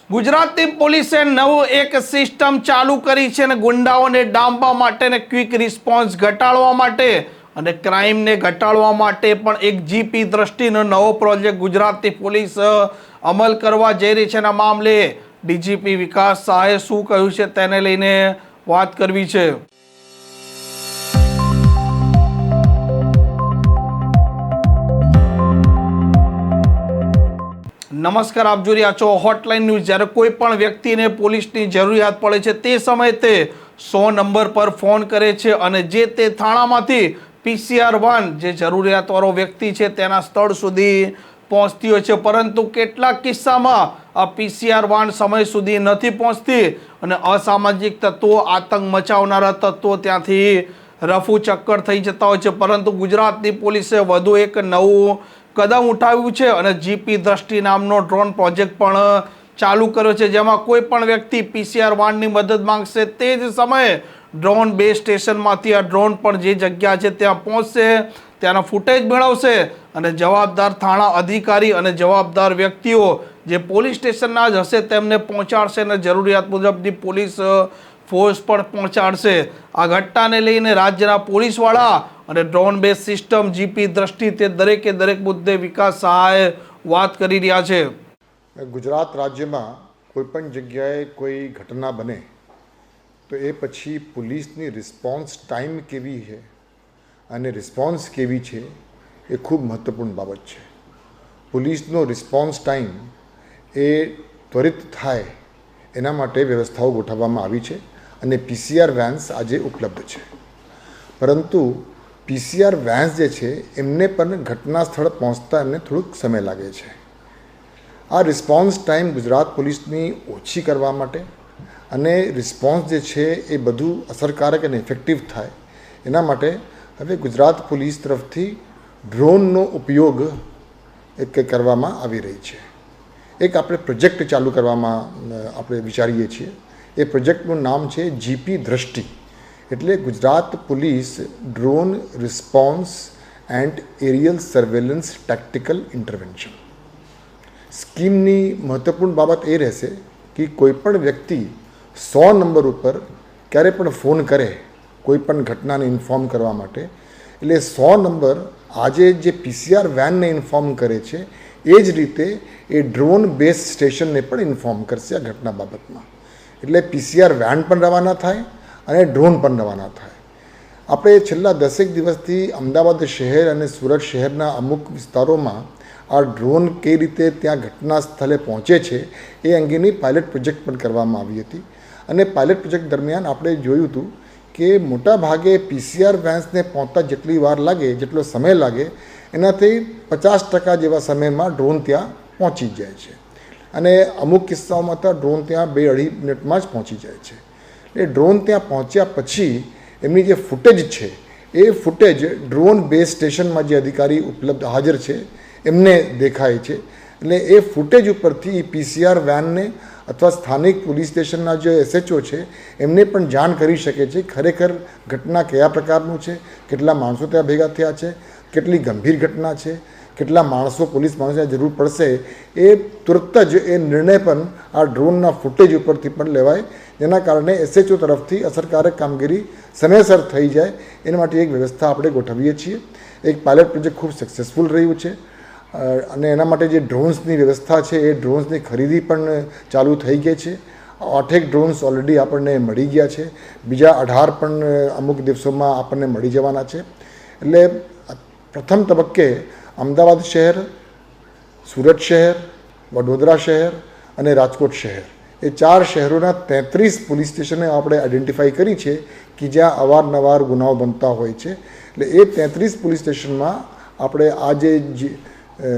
ગુજરાતી પોલીસે નવું એક સિસ્ટમ ચાલુ કરી છે અને ગુંડાઓને ડામવા માટે અને ક્વિક રિસ્પોન્સ ઘટાડવા માટે અને ક્રાઇમને ઘટાડવા માટે પણ એક જીપી દ્રષ્ટિનો નવો પ્રોજેક્ટ ગુજરાતી પોલીસ અમલ કરવા જઈ રહી છે. આ મામલે ડીજીપી વિકાસ શાહે શું કહ્યું છે તેને લઈને વાત કરવી છે. નમસ્કાર, આપ જોઈ રહ્યા છો હોટલાઇન ન્યૂઝ. જ્યારે કોઈ પણ વ્યક્તિને પોલીસની જરૂરિયાત પડે છે તે સમયે તે 100 નંબર પર ફોન કરે છે અને જે તે થાણામાંથી PCR વાન જે જરૂરિયાતવાળો વ્યક્તિ છે તેના સ્થળ સુધી પહોંચતી હોય છે, પરંતુ કેટલાક કિસ્સામાં આ PCR વાન સમય સુધી નથી પહોંચતી અને અસામાજિક તત્વો, આતંક મચાવનારા તત્વો ત્યાંથી રફુ ચક્કર થઈ જતા હોય છે. પરંતુ ગુજરાતની પોલીસે વધુ એક નવું કદમ ઉઠાવ્યું છે અને જીપી દ્રષ્ટિ નામનો ડ્રોન પ્રોજેક્ટ પણ ચાલુ કર્યો છે, જેમાં કોઈ પણ વ્યક્તિ PCR વાનની મદદ માંગશે તે જ સમયે ડ્રોન બેઝ સ્ટેશનમાંથી આ ડ્રોન પણ જે જગ્યા છે ત્યાં પહોંચશે, ત્યાંનો ફૂટેજ મેળવશે અને જવાબદાર થાણા અધિકારી અને જવાબદાર વ્યક્તિઓ જે પોલીસ સ્ટેશનના જ હશે તેમને પહોંચાડશે અને જરૂરિયાત મુજબની પોલીસ ફોર્સ પણ પહોંચાડશે. આ ઘટનાને લઈને રાજ્યના પોલીસવાળા અને ડ્રોન બેઝ સિસ્ટમ જીપી દ્રષ્ટિ તે દરેકે દરેક મુદ્દે વિકાસ સહાય વાત કરી રહ્યા છે. ગુજરાત રાજ્યમાં કોઈપણ જગ્યાએ કોઈ ઘટના બને તો એ પછી પોલીસની રિસ્પોન્સ ટાઈમ કેવી છે અને રિસ્પોન્સ કેવી છે એ ખૂબ મહત્ત્વપૂર્ણ બાબત છે. પોલીસનો રિસ્પોન્સ ટાઈમ એ ત્વરિત થાય એના માટે વ્યવસ્થાઓ ગોઠવવામાં આવી છે અને PCR વેન્સ આજે ઉપલબ્ધ છે. પરંતુ PCR વેન્સ જે છે એમને પણ ઘટના સ્થળ પહોંચતા એમને થોડુંક સમય લાગે છે. આ રિસ્પોન્સ ટાઈમ ગુજરાત પોલીસની ઓછી કરવા માટે અને રિસ્પોન્સ જે છે એ બધું અસરકારક અને ઇફેક્ટિવ થાય એના માટે હવે ગુજરાત પોલીસ તરફથી ડ્રોનનો ઉપયોગ એક કરવામાં આવી રહી છે. એક આપણે પ્રોજેક્ટ ચાલુ કરવામાં આપણે વિચારીએ છીએ. એ પ્રોજેક્ટનું નામ છે જીપી દ્રષ્ટિ, એટલે Gujarat police drone response and aerial surveillance tactical intervention. સ્કીમની મહત્ત્વપૂર્ણ બાબત એ રહેશે કે કોઈપણ વ્યક્તિ 100 નંબર ઉપર ક્યારે પણ ફોન કરે કોઈ પણ ઘટનાને ઇન્ફોર્મ કરવા માટે, એટલે 100 નંબર આજે જે PCR વેનને ઇન્ફોર્મ કરે છે એ જ રીતે એ ડ્રોન બેઝ સ્ટેશનને પણ ઇન્ફોર્મ કરશે આ ઘટના બાબતમાં. એટલે PCR વેન પણ રવાના થાય અને ડ્રોન પણ રવાના થાય. આપણે છેલ્લા 10 દિવસથી અમદાવાદ શહેર અને સુરત શહેરના અમુક વિસ્તારોમાં આ ડ્રોન કઈ રીતે ત્યાં ઘટના સ્થળે પહોંચે છે એ અંગેની પાયલટ પ્રોજેક્ટ પણ કરવામાં આવી હતી. અને પાયલટ પ્રોજેક્ટ દરમિયાન આપણે જોયું હતું કે મોટા ભાગે PCR વેન્સને પહોંચતા જેટલી વાર લાગે, જેટલો સમય લાગે એનાથી 50% જેવા સમયમાં ડ્રોન ત્યાં પહોંચી જાય છે અને અમુક કિસ્સાઓમાં તો ડ્રોન ત્યાં 2-2.5 મિનિટમાં જ પહોંચી જાય છે. એટલે ડ્રોન ત્યાં પહોંચ્યા પછી એમની જે ફૂટેજ છે એ ફૂટેજ ડ્રોન બેઝ સ્ટેશનમાં જે અધિકારી ઉપલબ્ધ હાજર છે એમને દેખાય છે. એટલે એ ફૂટેજ ઉપરથી PCR વેનને અથવા સ્થાનિક પોલીસ સ્ટેશનના જે SHO છે એમને પણ જાણ કરી શકે છે ખરેખર ઘટના કયા પ્રકારનું છે, કેટલા માણસો ત્યાં ભેગા થયા છે, કેટલી ગંભીર ઘટના છે, કેટલા માણસો પોલીસ માણસોને જરૂર પડશે. એ તુરત જ એ નિર્ણય પણ આ ડ્રોનના ફૂટેજ ઉપરથી પણ લેવાય, જેના કારણે SHO તરફથી અસરકારક કામગીરી સમયસર થઈ જાય એના માટે એક વ્યવસ્થા આપણે ગોઠવીએ છીએ. એક પાયલટ પ્રોજેક્ટ ખૂબ સક્સેસફુલ રહ્યું છે અને એના માટે જે ડ્રોન્સની વ્યવસ્થા છે એ ડ્રોન્સની ખરીદી પણ ચાલુ થઈ ગઈ છે. 8 ડ્રોન્સ ઓલરેડી આપણને મળી ગયા છે, બીજા 18 પણ અમુક દિવસોમાં આપણને મળી જવાના છે. એટલે પ્રથમ તબક્કે અમદાવાદ શહેર, સુરત શહેર, વડોદરા શહેર અને રાજકોટ શહેર એ 4 શહેરોના 33 પોલીસ સ્ટેશને આપણે આઈડેન્ટિફાઈ કરી છે કે જ્યાં અવારનવાર ગુનાઓ બનતા હોય છે. એટલે એ 33 પોલીસ સ્ટેશનમાં આપણે આ જે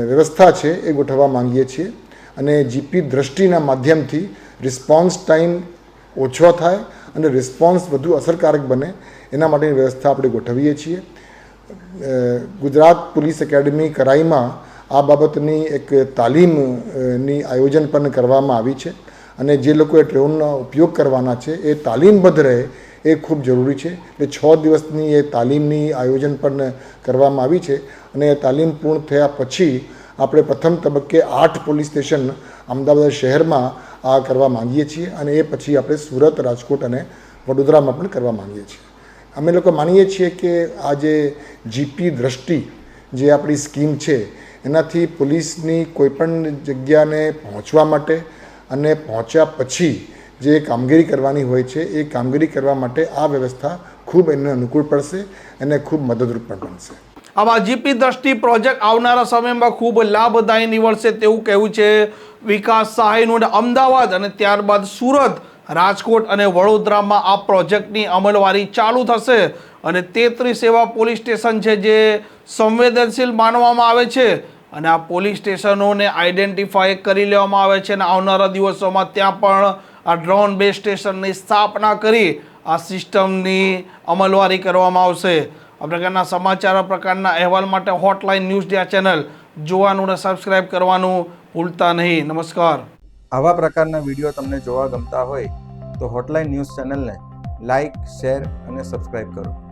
વ્યવસ્થા છે એ ગોઠવવા માંગીએ છીએ અને જીપી દ્રષ્ટિના માધ્યમથી રિસ્પોન્સ ટાઈમ ઓછો થાય અને રિસ્પોન્સ વધુ અસરકારક બને એના માટેની વ્યવસ્થા આપણે ગોઠવીએ છીએ. ગુજરાત પોલીસ એકેડમી કરાઈમાં આ બાબતની એક તાલીમની આયોજન પણ કરવામાં આવી છે અને જે લોકોએ ડ્રોનનો ઉપયોગ કરવાના છે એ તાલીમબદ્ધ રહે એ ખૂબ જરૂરી છે. એટલે 6 દિવસની એ તાલીમની આયોજન પણ કરવામાં આવી છે અને એ તાલીમ પૂર્ણ થયા પછી આપણે પ્રથમ તબક્કે 8 પોલીસ સ્ટેશન અમદાવાદ શહેરમાં આ કરવા માંગીએ છીએ અને એ પછી આપણે સુરત, રાજકોટ અને વડોદરામાં પણ કરવા માંગીએ છીએ. અમે લોકો માનીએ છીએ કે આ જે જીપી દ્રષ્ટિ જે આપણી સ્કીમ છે એનાથી પોલીસની કોઈપણ જગ્યાને પહોંચવા માટે અને પહોંચ્યા પછી જે કામગીરી કરવાની હોય છે એ કામગીરી કરવા માટે આ વ્યવસ્થા ખૂબ એને અનુકૂળ પડશે અને ખૂબ મદદરૂપ પણ બનશે. આમાં જીપી દ્રષ્ટિ પ્રોજેક્ટ આવનારા સમયમાં ખૂબ લાભદાયી નીવડશે તેવું કહેવું છે વિકાસ સહાયનું. અમદાવાદ અને ત્યારબાદ સુરત, રાજકોટ અને વડોદરામાં આ પ્રોજેક્ટની અમલવારી ચાલુ થશે અને 33 એવા પોલીસ સ્ટેશન છે જે સંવેદનશીલ માનવામાં આવે છે અને આ પોલીસ સ્ટેશનોને આઈડેન્ટિફાય કરી લેવામાં આવે છે અને આવનારા દિવસોમાં ત્યાં પણ આ ડ્રોન બેઝ સ્ટેશનની સ્થાપના કરી આ સિસ્ટમની અમલવારી કરવામાં આવશે. આ પ્રકારના સમાચાર, આ પ્રકારના અહેવાલ માટે હોટલાઇન ન્યૂઝ ડે ચેનલ જોવાનું અને સબસ્ક્રાઇબ કરવાનું ભૂલતા નહીં. નમસ્કાર. આવા પ્રકારના વિડીયો તમને જોવા ગમતા હોય તો હોટલાઇન ન્યૂઝ ચેનલને લાઇક, શેર અને સબસ્ક્રાઇબ કરો.